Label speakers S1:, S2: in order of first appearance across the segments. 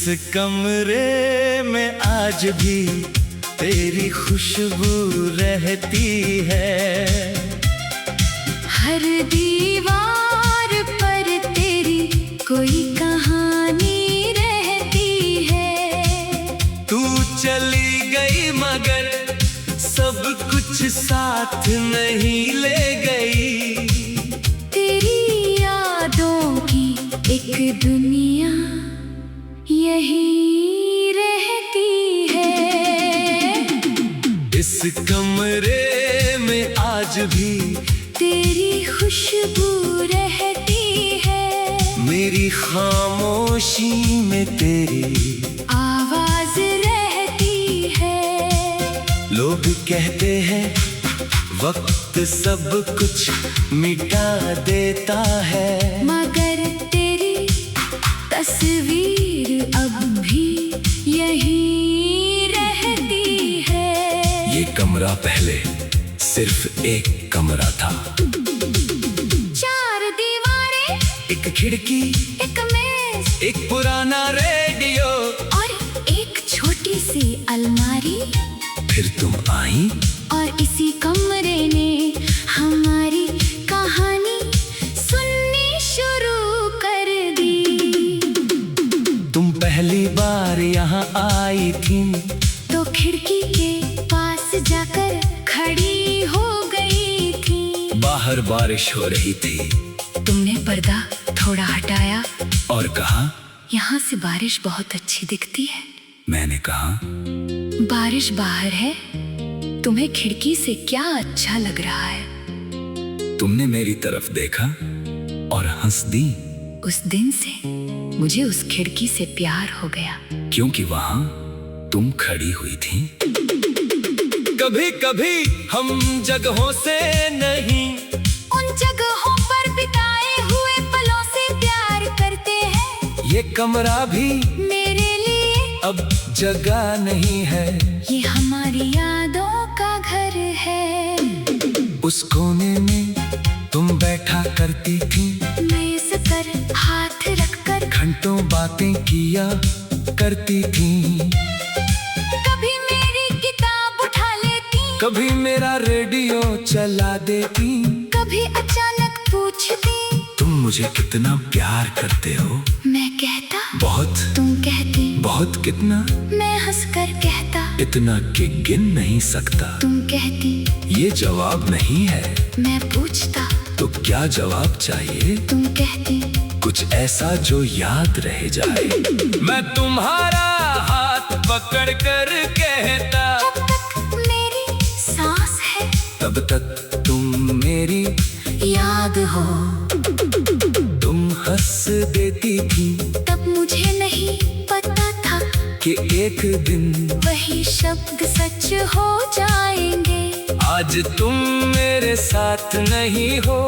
S1: कमरे में आज भी तेरी खुशबू रहती है।
S2: हर दीवार पर तेरी कोई कहानी रहती है।
S1: तू चली गई मगर सब कुछ साथ नहीं ले गई।
S2: तेरी यादों की एक दुनिया यही रहती है।
S1: इस कमरे में आज भी
S2: तेरी खुशबू रहती है।
S1: मेरी खामोशी में तेरी
S2: आवाज रहती है।
S1: लोग कहते हैं वक्त सब कुछ मिटा देता है,
S2: मगर तेरी तस्वीर अब भी यही रहती है।
S1: ये कमरा पहले सिर्फ एक कमरा था।
S2: 4 दीवारें,
S1: एक खिड़की,
S2: एक मेज,
S1: एक पुराना रेडियो
S2: और एक छोटी सी अलमारी।
S1: फिर तुम आई
S2: और इसी कमरे ने हमारी कहानी सुननी शुरू कर दी।
S1: तुम पहली बार यहाँ आई थी
S2: तो खिड़की के पास जाकर खड़ी हो गई थी।
S1: बाहर बारिश हो रही थी।
S2: तुमने पर्दा थोड़ा हटाया
S1: और कहा,
S2: यहाँ से बारिश बहुत अच्छी दिखती है।
S1: मैंने कहा,
S2: बारिश बाहर है, तुम्हें खिड़की से क्या अच्छा लग रहा है।
S1: तुमने मेरी तरफ देखा और हंस दी।
S2: उस दिन से मुझे उस खिड़की से प्यार हो गया,
S1: क्योंकि वहां तुम खड़ी हुई थी। कभी कभी हम जगहों से नहीं,
S2: उन जगहों पर बिताए हुए पलों से प्यार करते हैं।
S1: ये कमरा भी
S2: मेरे लिए
S1: अब जगह नहीं है,
S2: ये हमारी यादों का घर है।
S1: उस कोने में तुम बैठा करती थी,
S2: मेज पर हाथ रखकर
S1: घंटों बातें किया करती थी।
S2: कभी मेरी किताब उठा लेती,
S1: कभी मेरा रेडियो चला देती।
S2: कभी अचानक पूछती,
S1: तुम मुझे कितना प्यार करते हो।
S2: मैं कहता,
S1: बहुत।
S2: तुम कहती,
S1: बहुत कितना?
S2: मैं हंसकर कहता,
S1: इतना कि गिन नहीं सकता।
S2: तुम कहती,
S1: ये जवाब नहीं है।
S2: मैं पूछता,
S1: तो क्या जवाब चाहिए?
S2: तुम कहती,
S1: कुछ ऐसा जो याद रह जाए। मैं तुम्हारा हाथ पकड़ कर कहता,
S2: जब तक मेरी सांस है
S1: तब तक तुम मेरी
S2: याद हो।
S1: तुम हंस देती थी
S2: तब मुझे नहीं पता था
S1: कि एक दिन
S2: वही शब्द सच हो जाएंगे।
S1: आज तुम मेरे साथ नहीं हो,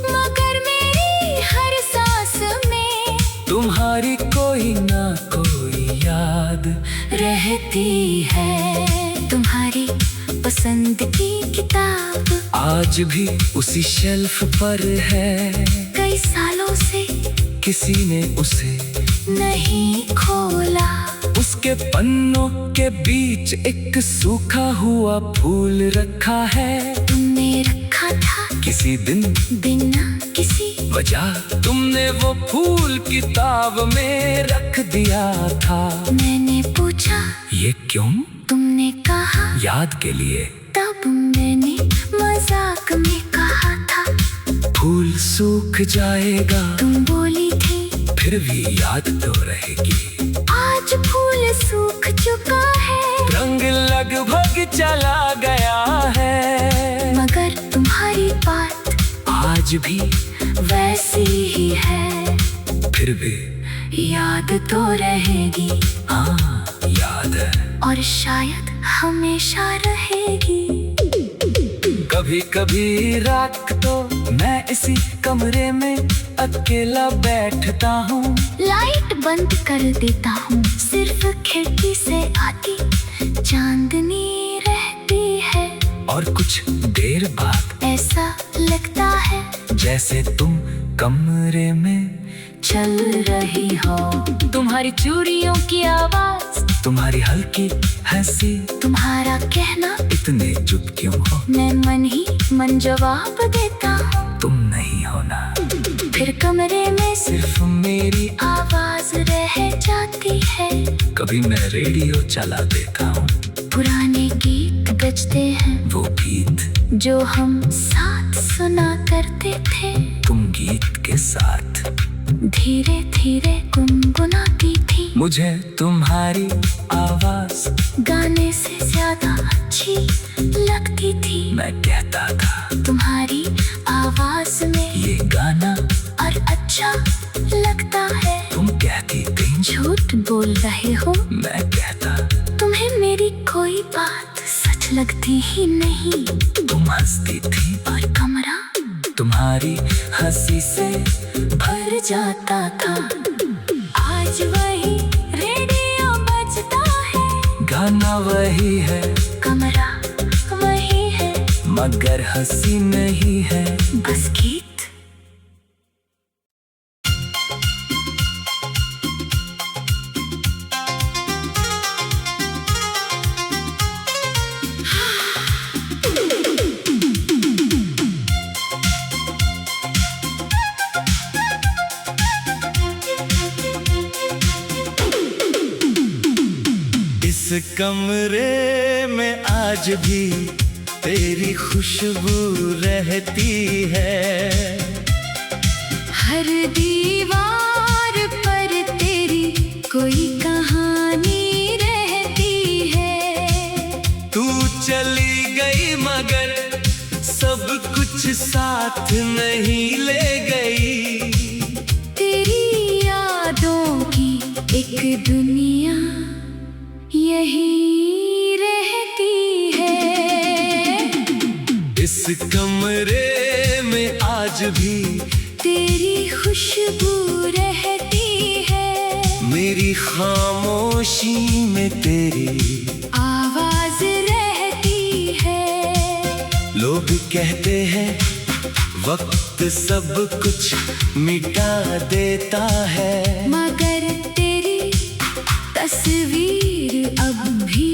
S2: मगर मेरी हर सांस में
S1: तुम्हारी कोई ना कोई याद
S2: रहती है। तुम्हारी पसंद की किताब
S1: आज भी उसी शेल्फ पर है।
S2: कई सालों से
S1: किसी ने उसे
S2: नहीं खोला।
S1: उसके पन्नों के बीच एक सूखा हुआ फूल रखा है।
S2: तुमने रखा था
S1: किसी दिन
S2: बिना किसी
S1: वजह, तुमने वो फूल किताब में रख दिया था।
S2: मैंने पूछा,
S1: ये क्यों?
S2: तुमने कहा,
S1: याद के लिए।
S2: तब मैंने मजाक में कहा था,
S1: फूल सूख जाएगा,
S2: तुम बोली थी,
S1: फिर भी याद तो रहेगी।
S2: आज फूल सूख चुका है,
S1: रंग लगभग चला गया है,
S2: मगर तुम्हारी बात
S1: आज भी
S2: वैसी ही है।
S1: फिर भी
S2: याद तो रहेगी,
S1: हाँ याद है,
S2: और शायद हमेशा रहेगी।
S1: कभी कभी रात तो मैं इसी कमरे में अकेला बैठता हूँ।
S2: लाइट बंद कर देता हूँ, सिर्फ खिड़की से आती चांदनी रहती है।
S1: और कुछ देर बाद
S2: ऐसा लगता है
S1: जैसे तुम कमरे में
S2: चल रही हो। तुम्हारी चूड़ियों की आवाज,
S1: तुम्हारी हल्की हंसी,
S2: तुम्हारा कहना
S1: इतने चुप क्यों हो?
S2: मैं मन ही मन जवाब देता हूँ।
S1: तुम नहीं हो ना,
S2: फिर कमरे में
S1: सिर्फ मेरी
S2: आवाज रह जाती है।
S1: कभी मैं रेडियो चला देता हूँ,
S2: पुराने गीत बजते हैं,
S1: वो गीत
S2: जो हम साथ सुना करते थे।
S1: तुम गीत के साथ
S2: धीरे धीरे गुनगुनाती थी।
S1: मुझे तुम्हारी आवाज
S2: गाने से ज्यादा अच्छी लगती थी।
S1: मैं कहता था
S2: तुम्हारी आवाज में
S1: ये गाना
S2: और अच्छा लगता है।
S1: तुम कहती थी
S2: झूठ बोल रहे हो,
S1: मैं कहता
S2: तुम्हें मेरी कोई बात सच लगती ही नहीं।
S1: तुम हंसती थी
S2: और कमरा
S1: तुम्हारी हंसी से
S2: भर जाता था। आज वही रेडियो बजता है,
S1: गाना वही है,
S2: कमरा वही है,
S1: मगर हंसी नहीं है।
S2: बस गीत।
S1: इस कमरे में आज भी तेरी खुशबू रहती है।
S2: हर दीवार पर तेरी कोई कहानी रहती है।
S1: तू चली गई मगर सब कुछ साथ नहीं ले गई।
S2: तेरी यादों की एक दुनिया यही रहती है।
S1: इस कमरे में आज भी
S2: तेरी खुशबू रहती है।
S1: मेरी खामोशी में तेरी
S2: आवाज रहती है।
S1: लोग कहते हैं वक्त सब कुछ मिटा देता है,
S2: मगर तेरी तस्वीर अब भी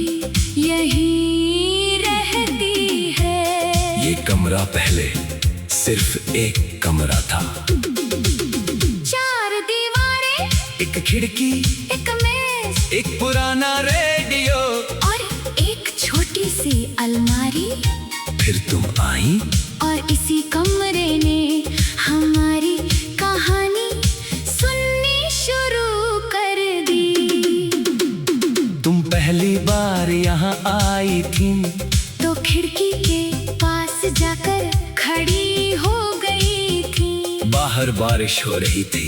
S2: यही रहती है।
S1: ये कमरा पहले सिर्फ एक कमरा था।
S2: 4 दीवारें,
S1: एक खिड़की,
S2: एक मेज,
S1: एक पुराना रेडियो
S2: और एक छोटी सी अलमारी।
S1: फिर तुम आई
S2: और इसी कमरे ने हमारी कहानी सुननी शुरू कर दी।
S1: तुम पहली बार यहाँ आई थी
S2: तो खिड़की के पास जाकर खड़ी हो गई थी।
S1: बाहर बारिश हो रही थी।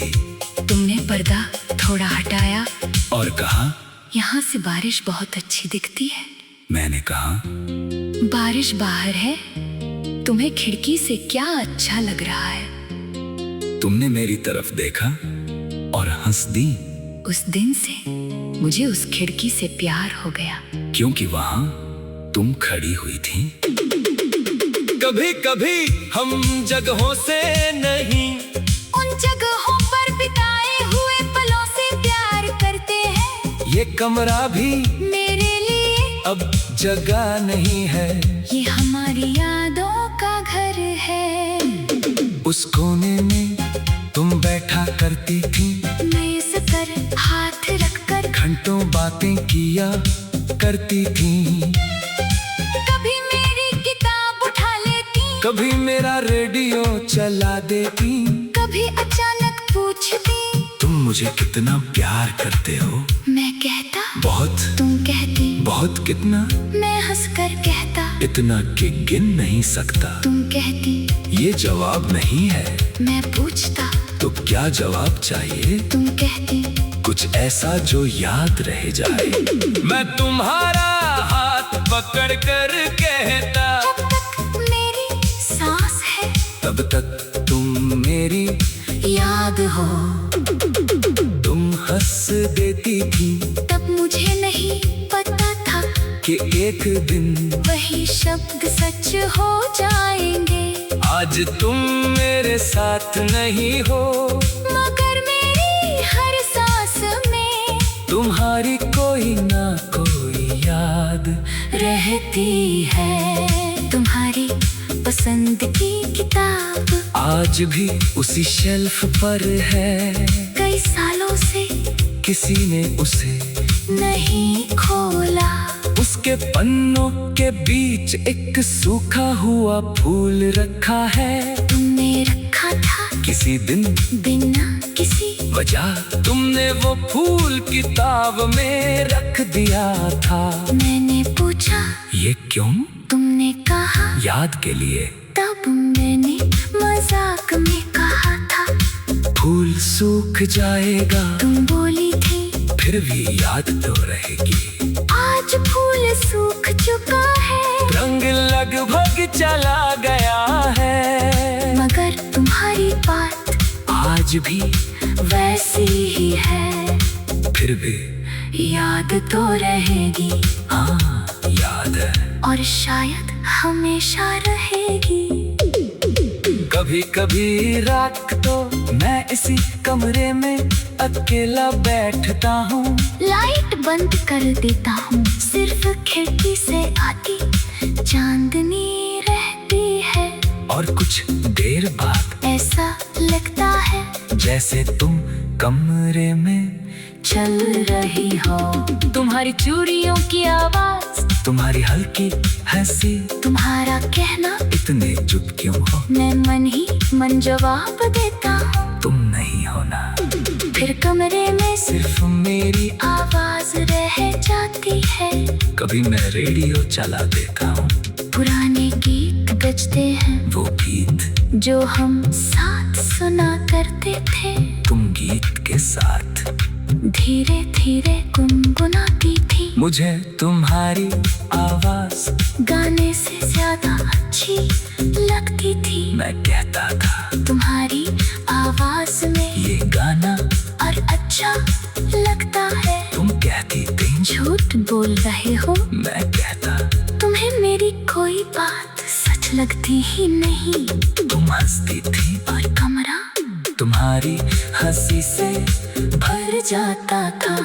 S2: तुमने पर्दा थोड़ा हटाया
S1: और कहा
S2: यहाँ से बारिश बहुत अच्छी दिखती है।
S1: मैंने कहा
S2: बारिश बाहर है, तुम्हें खिड़की से क्या अच्छा लग रहा है।
S1: तुमने मेरी तरफ देखा और हंस दी।
S2: उस दिन से मुझे उस खिड़की से प्यार हो गया,
S1: क्योंकि वहां तुम खड़ी हुई थी। कभी कभी हम जगहों से नहीं,
S2: उन जगहों पर बिताए हुए पलों से प्यार करते हैं।
S1: ये कमरा भी
S2: मेरे लिए
S1: अब जगह नहीं है,
S2: ये हमारी यादों का घर है।
S1: उस कोने में तुम बैठा करती थी,
S2: मेज पर हाथ रखकर
S1: घंटों बातें किया करती थी।
S2: कभी मेरी किताब उठा लेती,
S1: कभी मेरा रेडियो चला देती।
S2: कभी अचानक पूछती
S1: तुम मुझे कितना प्यार करते हो।
S2: मैं कहता
S1: बहुत।
S2: तुम कहती
S1: बहुत कितना?
S2: मैं हंसकर कहता
S1: इतना कि गिन नहीं सकता।
S2: तुम कहती
S1: ये जवाब नहीं है।
S2: मैं पूछता
S1: तो क्या जवाब चाहिए?
S2: तुम कहती
S1: कुछ ऐसा जो याद रह जाए। मैं तुम्हारा हाथ पकड़ कर कहता
S2: जब तक मेरी सांस है
S1: तब तक तुम मेरी
S2: याद हो।
S1: तुम हंस देती थी
S2: तब मुझे नहीं पता था
S1: कि एक दिन
S2: वही शब्द सच हो जाएंगे।
S1: आज तुम मेरे साथ नहीं हो,
S2: मगर मेरे
S1: तुम्हारी कोई ना कोई याद
S2: रहती है। तुम्हारी पसंद की किताब
S1: आज भी उसी शेल्फ पर है।
S2: कई सालों से
S1: किसी ने उसे
S2: नहीं खोला।
S1: उसके पन्नों के बीच एक सूखा हुआ फूल रखा है।
S2: तुमने रखा था
S1: किसी दिन
S2: बिना किसी
S1: वजह तुमने वो फूल किताब में रख दिया था।
S2: मैंने पूछा
S1: ये क्यों?
S2: तुमने कहा
S1: याद के लिए।
S2: तब मैंने मजाक में कहा था
S1: फूल सूख जाएगा,
S2: तुम बोली थी
S1: फिर भी याद तो रहेगी।
S2: आज फूल सूख चुका है,
S1: रंग लगभग चला गया है,
S2: मगर तुम्हारी बात
S1: आज भी
S2: वैसी ही है।
S1: फिर भी
S2: याद तो रहेगी,
S1: हाँ याद है,
S2: और शायद हमेशा रहेगी।
S1: कभी कभी रात तो मैं इसी कमरे में अकेला बैठता हूँ।
S2: लाइट बंद कर देता हूँ, सिर्फ खिड़की से आती चांदनी रहती है।
S1: और कुछ देर बाद
S2: ऐसा लगता है
S1: जैसे तुम कमरे में
S2: चल रही हो। तुम्हारी चूड़ियों की आवाज,
S1: तुम्हारी हल्की हंसी,
S2: तुम्हारा कहना
S1: इतने चुप क्यों हो?
S2: मैं मन ही मन जवाब देता हूँ।
S1: तुम नहीं हो ना।
S2: फिर कमरे में
S1: सिर्फ मेरी
S2: आवाज रह जाती है।
S1: कभी मैं रेडियो चला देता हूँ,
S2: पुराने गीत बजते हैं,
S1: वो गीत
S2: जो हम साथ सुना करते थे।
S1: तुम गीत के साथ
S2: धीरे धीरे गुनगुनाती थी।
S1: मुझे तुम्हारी आवाज
S2: गाने से ज्यादा अच्छी लगती थी।
S1: मैं कहता था
S2: तुम्हारी आवाज में
S1: ये गाना
S2: और अच्छा लगता है।
S1: तुम कहती थी
S2: झूठ बोल रहे हो,
S1: मैं कहता
S2: तुम्हें मेरी कोई बात सच लगती ही नहीं।
S1: तुम हंसती थी
S2: और कमरा
S1: तुम्हारी हंसी से
S2: भर जाता था।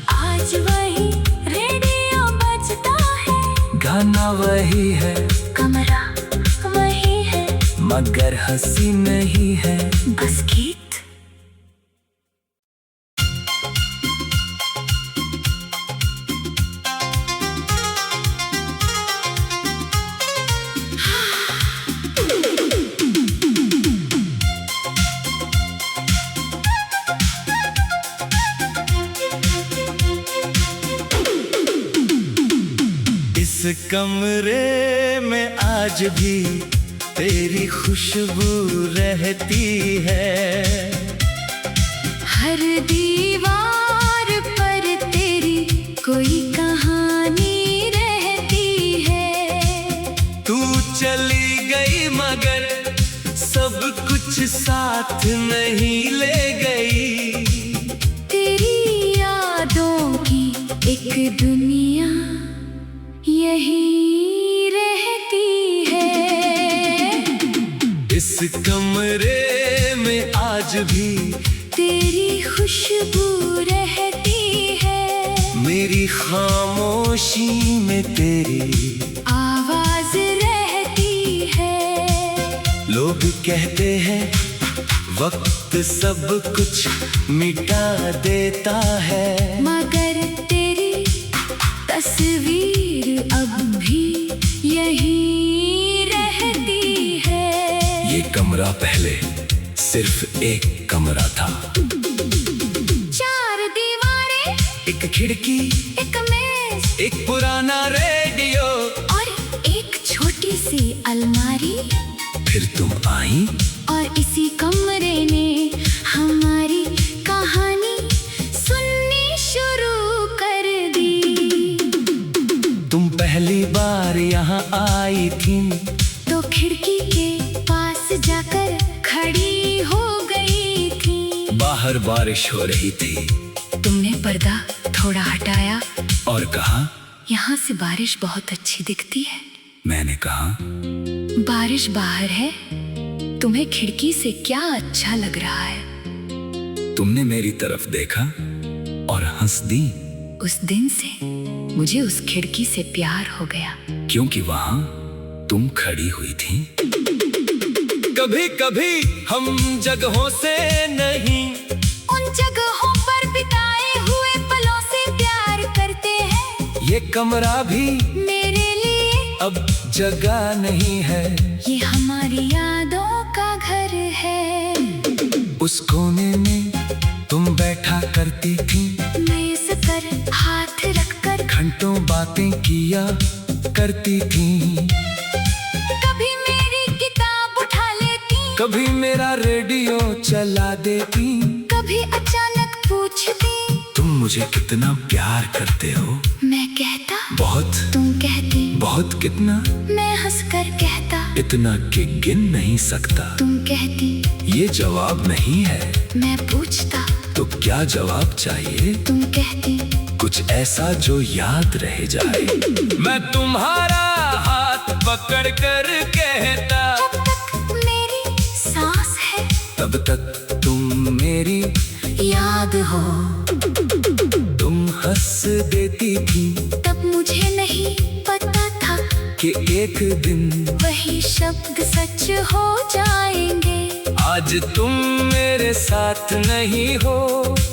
S2: आज वही रेडियो बजता है,
S1: गाना वही है,
S2: कमरा वही है,
S1: मगर हंसी नहीं है,
S2: बस गीत।
S1: इस कमरे में आज भी तेरी खुशबू रहती है।
S2: हर दीवार पर तेरी कोई कहानी रहती है।
S1: तू चली गई मगर सब कुछ साथ नहीं ले गई।
S2: तेरी यादों की एक दुनिया यही रहती है।
S1: इस कमरे में आज भी
S2: तेरी खुशबू रहती है।
S1: मेरी खामोशी में तेरी
S2: आवाज रहती है।
S1: लोग कहते हैं वक्त सब कुछ मिटा देता है,
S2: मगर तेरी तस्वीर अब भी यही रहती है।
S1: ये कमरा पहले सिर्फ एक कमरा था।
S2: 4 दीवारें,
S1: एक खिड़की,
S2: एक मेज,
S1: एक पुराना रेडियो,
S2: और एक छोटी सी अलमारी।
S1: फिर तुम आई
S2: और इसी कमरे ने हमारी कहानी सुननी शुरू कर दी।
S1: तुम पहली बार यहाँ आई थी
S2: तो खिड़की के पास जाकर खड़ी हो गई थी।
S1: बाहर बारिश हो रही थी।
S2: तुमने पर्दा थोड़ा हटाया
S1: और कहा
S2: यहाँ से बारिश बहुत अच्छी दिखती है।
S1: मैंने कहा
S2: बारिश बाहर है, तुम्हें खिड़की से क्या अच्छा लग रहा है।
S1: तुमने मेरी तरफ देखा और हंस दी,
S2: उस दिन से मुझे उस खिड़की से प्यार हो गया,
S1: क्योंकि वहां तुम खड़ी हुई थी। कभी कभी हम जगहों से नहीं,
S2: उन जगहों पर बिताए हुए पलों से प्यार करते हैं।
S1: ये कमरा भी
S2: मेरे लिए
S1: अब जगह नहीं है,
S2: ये हमारी यादों का घर है।
S1: उस कोने में तुम बैठा करती थी,
S2: मेज पर हाथ रखकर
S1: घंटों बातें किया करती थी।
S2: कभी मेरी किताब उठा लेती,
S1: कभी मेरा रेडियो चला देती,
S2: कभी अचानक पूछती
S1: तुम मुझे कितना प्यार करते हो।
S2: मैं कहता
S1: बहुत,
S2: तुम कहती
S1: बहुत कितना,
S2: मैं हंसकर कहता
S1: इतना कि गिन नहीं सकता।
S2: तुम कहती
S1: ये जवाब नहीं है,
S2: मैं पूछता
S1: तो क्या जवाब चाहिए।
S2: तुम कहती
S1: कुछ ऐसा जो याद रह जाए। मैं तुम्हारा हाथ पकड़ कर कहता,
S2: जब तक मेरी सांस है
S1: तब तक तुम मेरी
S2: याद हो।
S1: तुम हंस देती थी
S2: तब मुझे नहीं पता था
S1: कि एक दिन
S2: वही शब्द सच हो जाएंगे।
S1: आज तुम मेरे साथ नहीं हो,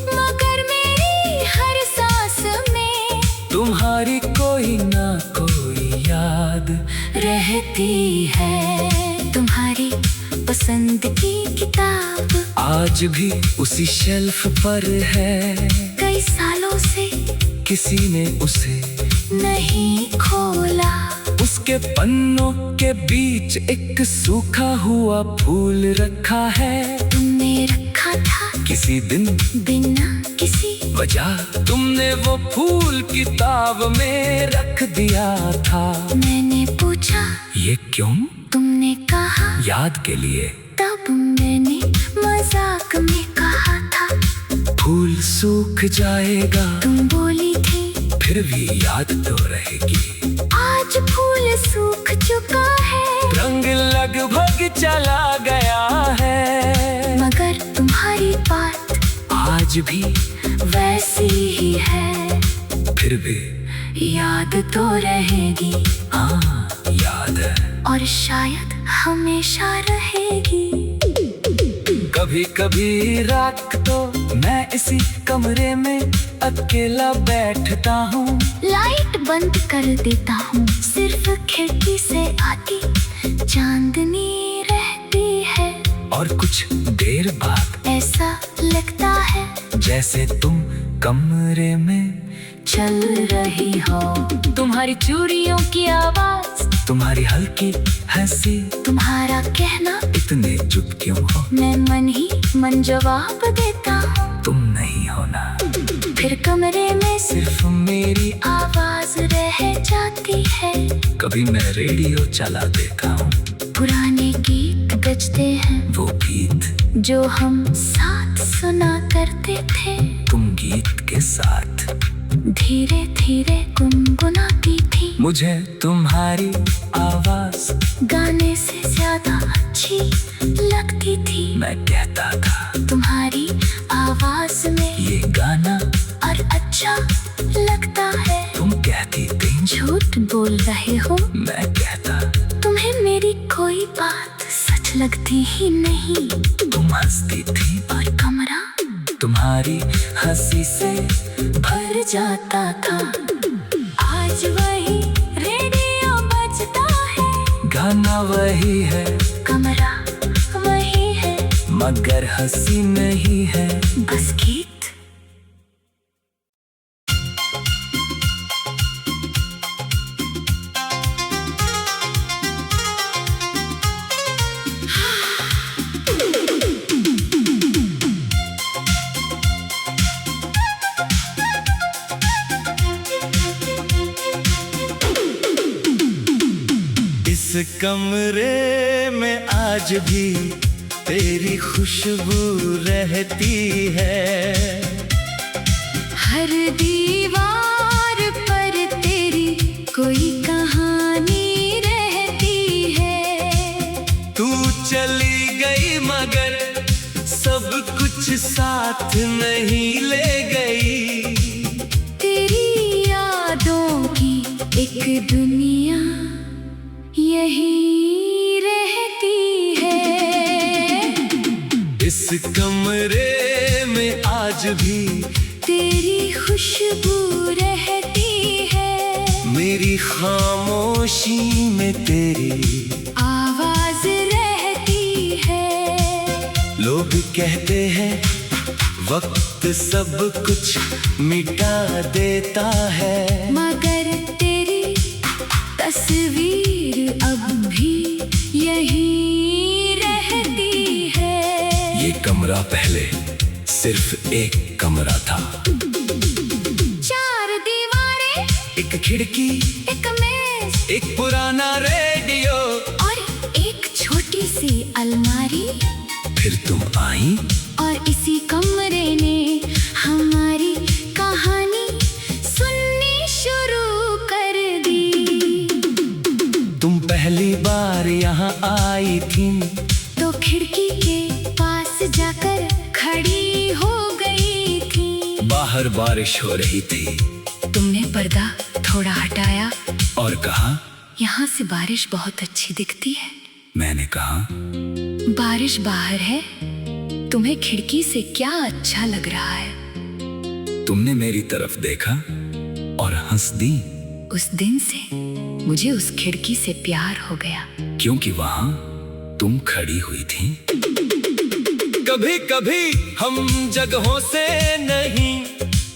S2: मगर मेरी हर सांस में
S1: तुम्हारी कोई ना कोई याद
S2: रहती है। तुम्हारी पसंद की किताब
S1: आज भी उसी शेल्फ पर है,
S2: कई सालों से
S1: किसी ने उसे
S2: नहीं खोला।
S1: उसके पन्नों के बीच एक सूखा हुआ फूल रखा है।
S2: तुमने रखा था
S1: किसी दिन
S2: बिना किसी
S1: वजह, तुमने वो फूल किताब में रख दिया था।
S2: मैंने पूछा
S1: ये क्यों?
S2: तुमने कहा
S1: याद के लिए।
S2: तब मैंने मजाक में कहा था
S1: फूल सूख जाएगा,
S2: तुम बोली थी
S1: फिर भी याद तो रहेगी।
S2: आज फूल सूख चुका है,
S1: रंग लगभग चला गया है,
S2: मगर तुम्हारी बात
S1: आज भी
S2: वैसी ही है।
S1: फिर भी
S2: याद तो रहेगी,
S1: हाँ याद है,
S2: और शायद हमेशा रहेगी।
S1: कभी कभी रात तो मैं इसी कमरे में अकेला बैठता हूँ,
S2: लाइट बंद कर देता हूँ, सिर्फ खिड़की से आती चांदनी रहती है।
S1: और कुछ देर बाद
S2: ऐसा लगता है
S1: जैसे तुम कमरे में
S2: चल रही हो। तुम्हारी चूड़ियों की आवाज,
S1: तुम्हारी हल्की हंसी,
S2: तुम्हारा कहना
S1: इतने चुप क्यों हो।
S2: मैं मन ही मन जवाब देता हूँ,
S1: तुम नहीं हो ना।
S2: फिर कमरे में
S1: सिर्फ मेरी
S2: आवाज रह जाती है।
S1: कभी मैं रेडियो चला देता हूँ,
S2: पुराने गीत बजते हैं,
S1: वो गीत
S2: जो हम साथ सुना करते थे।
S1: तुम गीत के साथ
S2: धीरे धीरे गुनगुनाती थी,
S1: मुझे तुम्हारी आवाज
S2: गाने से ज्यादा अच्छी लगती थी।
S1: मैं कहता था
S2: तुम्हारी आवाज में
S1: ये गाना
S2: और अच्छा लगता है।
S1: तुम कहती थी
S2: झूठ बोल रहे हो,
S1: मैं कहता
S2: तुम्हें मेरी कोई बात सच लगती ही नहीं।
S1: तुम हंसती थी
S2: और कमरा
S1: तुम्हारी हंसी से
S2: भर जाता था। आज वही रेडियो बजता है,
S1: गाना वही है,
S2: कमरा वही है,
S1: मगर हंसी नहीं है,
S2: बस गीत।
S1: इस कमरे में आज भी तेरी खुशबू रहती है।
S2: हर दीवार पर तेरी कोई कहानी रहती है।
S1: तू चली गई मगर सब कुछ साथ नहीं ले गई।
S2: तेरी यादों की एक दुनिया यही रहती है।
S1: इस कमरे में आज भी
S2: तेरी खुशबू रहती है।
S1: मेरी खामोशी में तेरी
S2: आवाज रहती है।
S1: लोग कहते हैं वक्त सब कुछ मिटा देता है,
S2: मगर तेरी तस्वीर अब भी यही रहती है।
S1: ये कमरा पहले सिर्फ एक कमरा था।
S2: चार दीवारें,
S1: एक खिड़की,
S2: एक मेज,
S1: एक पुराना रेडियो,
S2: और एक छोटी सी अलमारी।
S1: फिर तुम आई
S2: और इसी कमरे ने हमारी कहानी सुननी शुरू कर दी।
S1: तुम पहली बार यहाँ आई थी
S2: तो खिड़की के पास जाकर खड़ी हो गई थी।
S1: बाहर बारिश हो रही थी।
S2: तुमने पर्दा थोड़ा हटाया
S1: और कहा,
S2: यहाँ से बारिश बहुत अच्छी दिखती है।
S1: मैंने कहा,
S2: बारिश बाहर है, तुम्हें खिड़की से क्या अच्छा लग रहा है।
S1: तुमने मेरी तरफ देखा और हंस दी।
S2: उस दिन से मुझे उस खिड़की से प्यार हो गया,
S1: क्योंकि वहां तुम खड़ी हुई थी। कभी कभी हम जगहों से नहीं,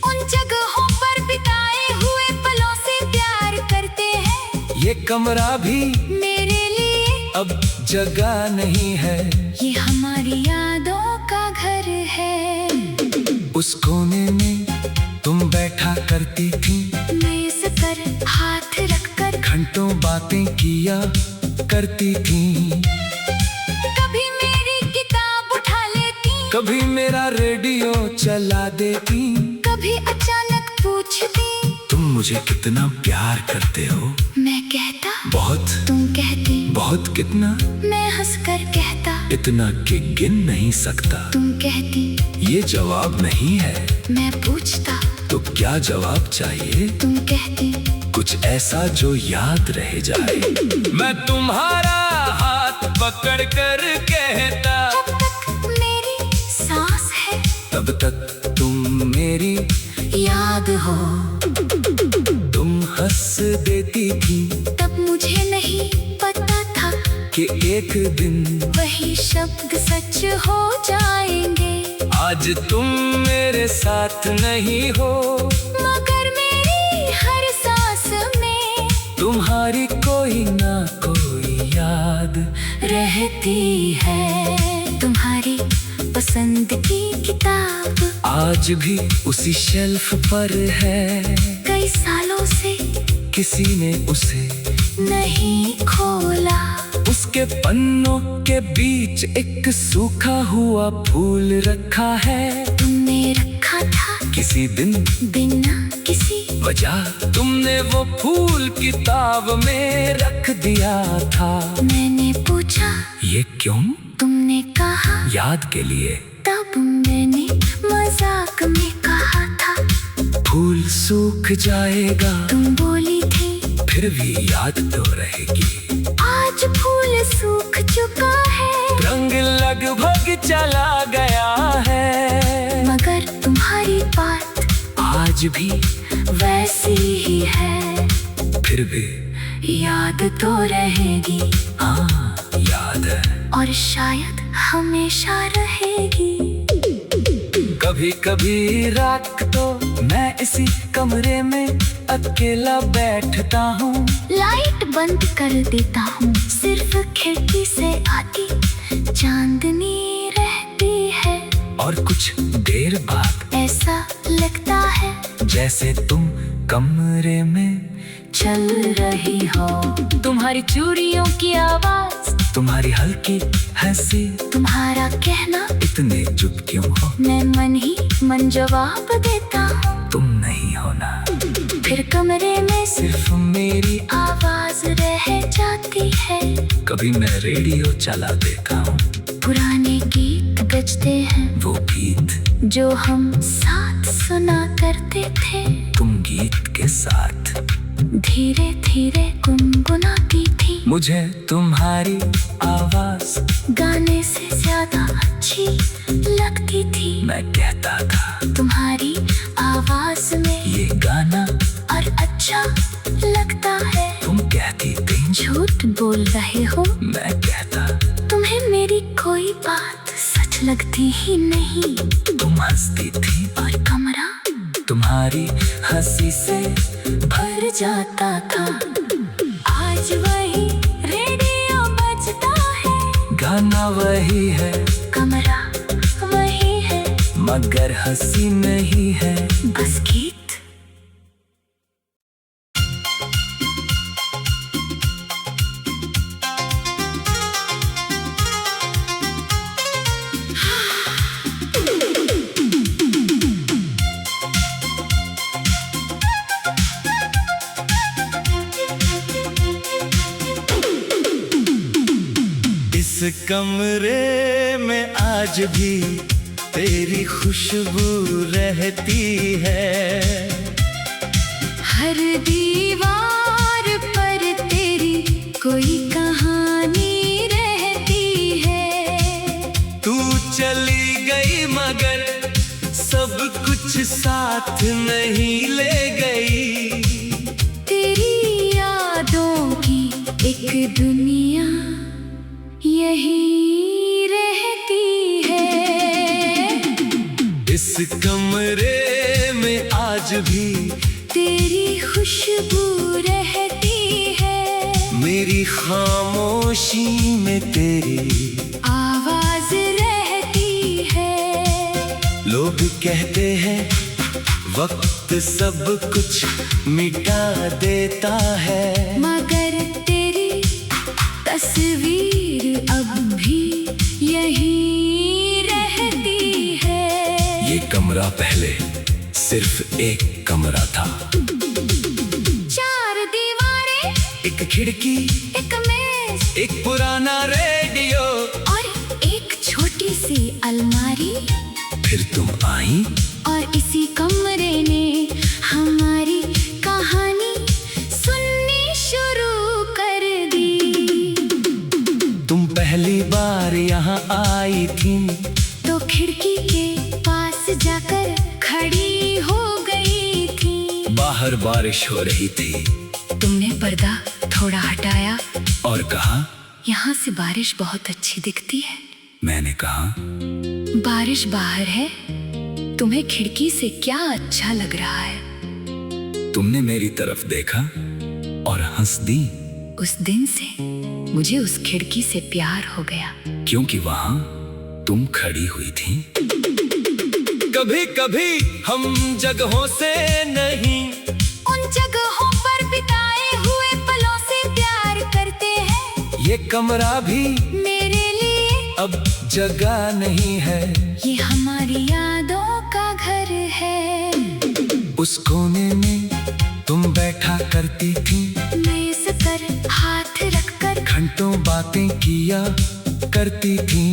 S2: उन जगहों पर बिताए हुए पलों से प्यार करते हैं।
S1: ये कमरा भी
S2: मेरे लिए
S1: अब जगह नहीं है,
S2: ये हमारी यादों का घर है।
S1: उस कोने में तुम बैठा करती थी,
S2: मेज पर हाथ रखकर
S1: घंटों बातें किया करती थी।
S2: कभी मेरी किताब उठा लेती,
S1: कभी मेरा रेडियो चला देती।
S2: कभी अचानक पूछती,
S1: तुम मुझे कितना प्यार करते हो।
S2: मैं कहता,
S1: बहुत।
S2: तुम कहती,
S1: बहुत कितना?
S2: मैं हंसकर कहता,
S1: इतना कि गिन नहीं सकता।
S2: तुम कहती,
S1: ये जवाब नहीं है।
S2: मैं पूछता,
S1: तो क्या जवाब चाहिए?
S2: तुम कहती,
S1: कुछ ऐसा जो याद रह जाए। मैं तुम्हारा हाथ पकड़ कर कहता,
S2: जब तक मेरी सांस है
S1: तब तक तुम मेरी
S2: याद हो।
S1: तुम हंस देती थी
S2: तब मुझे नहीं पता था
S1: कि एक दिन
S2: वही शब्द सच हो जाएंगे।
S1: आज तुम मेरे साथ नहीं हो,
S2: मगर मेरी हर सांस में
S1: तुम्हारी कोई ना कोई याद
S2: रहती है। तुम्हारी पसंद की किताब
S1: आज भी उसी शेल्फ पर है।
S2: कई सालों से
S1: किसी ने उसे
S2: नहीं खोला।
S1: उसके पन्नों के बीच एक सूखा हुआ फूल रखा है।
S2: तुमने रखा था
S1: किसी दिन
S2: बिना किसी
S1: वजह, तुमने वो फूल किताब में रख दिया था।
S2: मैंने पूछा,
S1: ये क्यों?
S2: तुमने कहा,
S1: याद के लिए।
S2: तब मैंने मजाक में कहा था,
S1: फूल सूख जाएगा,
S2: तुम बोली थी,
S1: फिर भी याद तो रहेगी।
S2: आज फूल सूख चुका है,
S1: रंग लगभग चला गया है,
S2: मगर तुम्हारी बात
S1: आज भी
S2: वैसी ही है।
S1: फिर भी
S2: याद तो रहेगी,
S1: हाँ याद है,
S2: और शायद हमेशा रहेगी।
S1: कभी कभी रात तो मैं इसी कमरे में अकेला बैठता हूँ।
S2: लाइट बंद कर देता हूँ, सिर्फ खिड़की से आती चांदनी रहती है।
S1: और कुछ देर बाद
S2: ऐसा लगता है
S1: जैसे तुम कमरे में
S2: चल रही हो। तुम्हारी चूड़ियों की आवाज,
S1: तुम्हारी हल्की हंसी,
S2: तुम्हारा कहना,
S1: इतने चुप क्यों हो?
S2: मैं मन ही मन जवाब देता हूँ।
S1: तुम नहीं हो ना।
S2: फिर कमरे में
S1: सिर्फ मेरी
S2: आवाज रह जाती है।
S1: कभी मैं रेडियो चला देता हूँ,
S2: पुराने गीत गजते हैं
S1: वो गीत
S2: जो हम साथ सुना करते थे।
S1: तुम गीत के साथ
S2: धीरे धीरे गुनगुनाती थी।
S1: मुझे तुम्हारी आवाज
S2: गाने से ज्यादा अच्छी लगती थी।
S1: मैं कहता था
S2: तुम्हारी आवाज में
S1: ये गाना
S2: और अच्छा लगता है।
S1: तुम कहती थी
S2: झूठ बोल रहे हो।
S1: मैं कहता
S2: तुम्हें मेरी कोई बात सच लगती ही नहीं।
S1: तुम हंसती थी
S2: और कमरा
S1: तुम्हारी हंसी से
S2: भर जाता था। आज वही रेडियो बजता है।
S1: गाना वही है
S2: कमरा वही है
S1: मगर हंसी नहीं है।
S2: बस गीत।
S1: इस कमरे में आज भी तेरी खुशबू रहती है।
S2: हर दीवार पर तेरी कोई कहानी रहती है।
S1: तू चली गई मगर सब कुछ साथ नहीं ले गई।
S2: तेरी यादों की एक दुनिया यही रहती है।
S1: इस कमरे में आज भी
S2: तेरी खुशबू रहती है।
S1: मेरी खामोशी में तेरी
S2: आवाज रहती है।
S1: लोग कहते हैं वक्त सब कुछ मिटा देता है।
S2: मगर तेरी तस्वीर अब भी यही रहती है।
S1: ये कमरा पहले सिर्फ एक कमरा था।
S2: 4 दीवारें,
S1: एक खिड़की,
S2: एक मेज,
S1: एक पुराना रेडियो
S2: और एक छोटी सी अलमारी।
S1: फिर तुम आई
S2: और इसी कमरे ने हमारी कहानी सुननी शुरू कर दी।
S1: तुम पहली बार यहाँ आई थी
S2: तो खिड़की के पास जाकर खड़ी हो गई थी।
S1: बाहर बारिश हो रही थी।
S2: तुमने पर्दा थोड़ा हटाया
S1: और कहा
S2: यहाँ से बारिश बहुत अच्छी दिखती है।
S1: मैंने कहा
S2: बारिश बाहर है, तुम्हें खिड़की से क्या अच्छा लग रहा है।
S1: तुमने मेरी तरफ देखा और हंस दी।
S2: उस दिन से मुझे उस खिड़की से प्यार हो गया।
S1: क्योंकि वहां तुम खड़ी हुई थी। कभी कभी हम जगहों से नहीं
S2: उन जगहों पर बिताए हुए पलों से प्यार करते हैं।
S1: ये कमरा भी
S2: मेरे लिए
S1: अब जगह नहीं है।
S2: ये हमारी यादों का घर है।
S1: उस कोने में तुम बैठा करती थी।
S2: मेज पर हाथ रखकर
S1: घंटों बातें किया करती थी।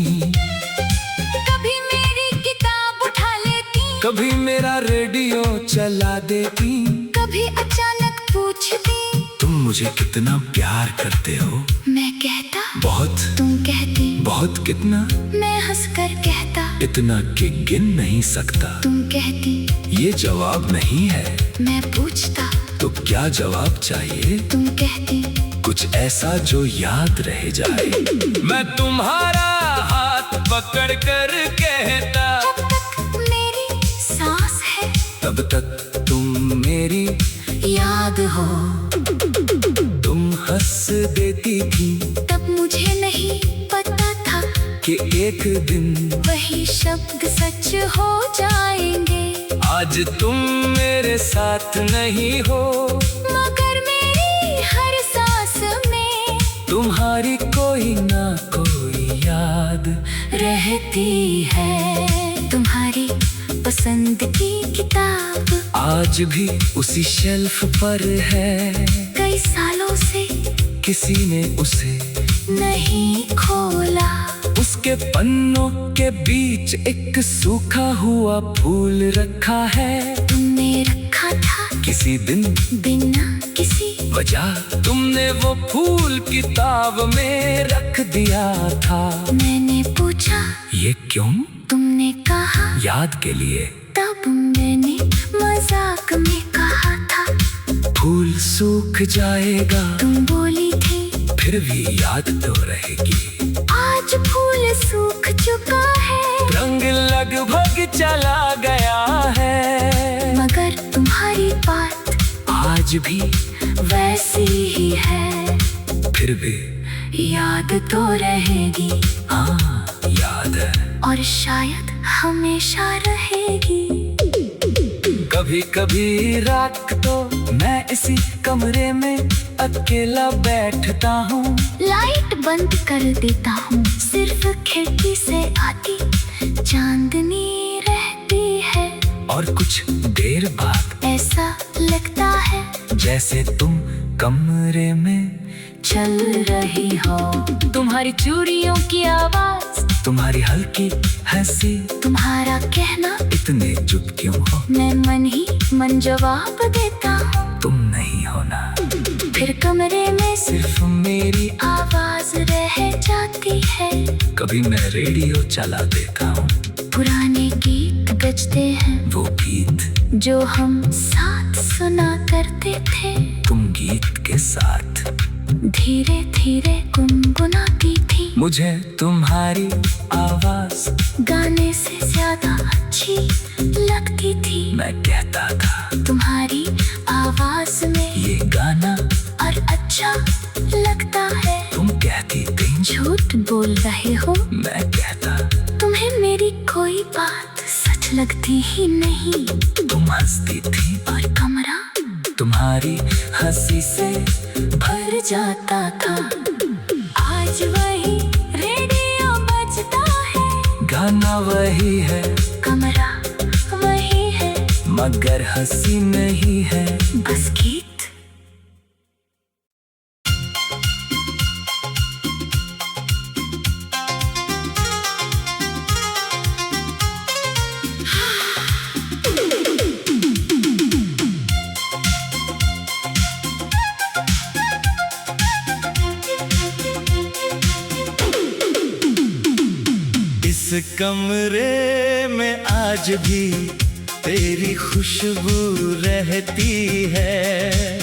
S2: कभी मेरी किताब उठा लेती,
S1: कभी मेरा रेडियो चला देती।
S2: कभी अचानक पूछती
S1: तुम मुझे कितना प्यार करते हो।
S2: मैं कहता
S1: बहुत।
S2: तुम कहती
S1: बहुत कितना?
S2: मैं हंसकर कहता
S1: इतना कि गिन नहीं सकता।
S2: तुम कहती
S1: ये जवाब नहीं है।
S2: मैं पूछता
S1: तो क्या जवाब चाहिए?
S2: तुम कहती
S1: कुछ ऐसा जो याद रह जाए। मैं तुम्हारा हाथ पकड़ कर कहता
S2: जब तक मेरी सांस है
S1: तब तक तुम मेरी
S2: याद हो।
S1: तुम हंस देती थी
S2: तब मुझे नहीं पता था
S1: कि एक दिन
S2: वही शब्द सच हो जाएंगे।
S1: आज तुम मेरे साथ नहीं हो
S2: मगर मेरी हर सांस में
S1: तुम्हारी कोई ना कोई याद
S2: रहती है। तुम्हारी पसंद की किताब
S1: आज भी उसी शेल्फ पर है।
S2: कई सालों से
S1: किसी ने उसे
S2: नहीं खोला।
S1: उस के पन्नों के बीच एक सूखा हुआ फूल रखा है।
S2: तुमने रखा था
S1: किसी दिन
S2: बिना किसी
S1: वजह, तुमने वो फूल किताब में रख दिया था।
S2: मैंने पूछा
S1: ये क्यों?
S2: तुमने कहा
S1: याद के लिए।
S2: तब मैंने मजाक में कहा था
S1: फूल सूख जाएगा,
S2: तुम बोली थी
S1: फिर भी याद तो रहेगी।
S2: आज फूल सूख चुका है,
S1: रंग लगभग चला गया है,
S2: मगर तुम्हारी बात
S1: आज भी
S2: वैसी ही है।
S1: फिर भी
S2: याद तो रहेगी,
S1: हाँ याद है।
S2: और शायद हमेशा रहेगी।
S1: कभी कभी रात तो मैं इसी कमरे में अकेला बैठता हूँ।
S2: लाइट बंद कर देता हूँ, सिर्फ खिड़की से आती चांदनी रहती है।
S1: और कुछ देर बाद
S2: ऐसा लगता है
S1: जैसे तुम कमरे में
S2: चल रही हो। तुम्हारी चूड़ियों की आवाज,
S1: तुम्हारी हल्की हंसी,
S2: तुम्हारा कहना
S1: इतने चुप क्यों हो?
S2: मैं मन ही मन जवाब देता हूँ।
S1: तुम नहीं हो ना।
S2: फिर कमरे में
S1: सिर्फ मेरी
S2: आवाज रह जाती है।
S1: कभी मैं रेडियो चला देता हूँ,
S2: पुराने गीत बजते हैं,
S1: वो गीत
S2: जो हम साथ सुना करते थे।
S1: तुम गीत के साथ
S2: धीरे धीरे गुनगुनाती थी।
S1: मुझे तुम्हारी आवाज
S2: गाने से ज्यादा अच्छी लगती थी।
S1: मैं कहता था
S2: तुम्हारी आवाज में
S1: ये गाना
S2: और अच्छा लगता है।
S1: तुम कहती थी
S2: झूठ बोल रहे हो,
S1: मैं कहता
S2: तुम्हें मेरी कोई बात सच लगती ही नहीं।
S1: तुम हंसती थी
S2: और कमरा
S1: तुम्हारी हंसी से
S2: भर जाता था। आज वही रेडियो बजता है,
S1: गाना वही है,
S2: कमरा वही है,
S1: मगर हंसी नहीं है,
S2: बस गीत।
S1: इस कमरे में आज भी तेरी खुशबू रहती है।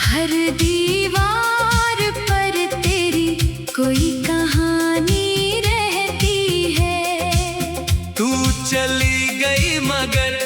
S2: हर दीवार पर तेरी कोई कहानी रहती है।
S1: तू चली गई मगर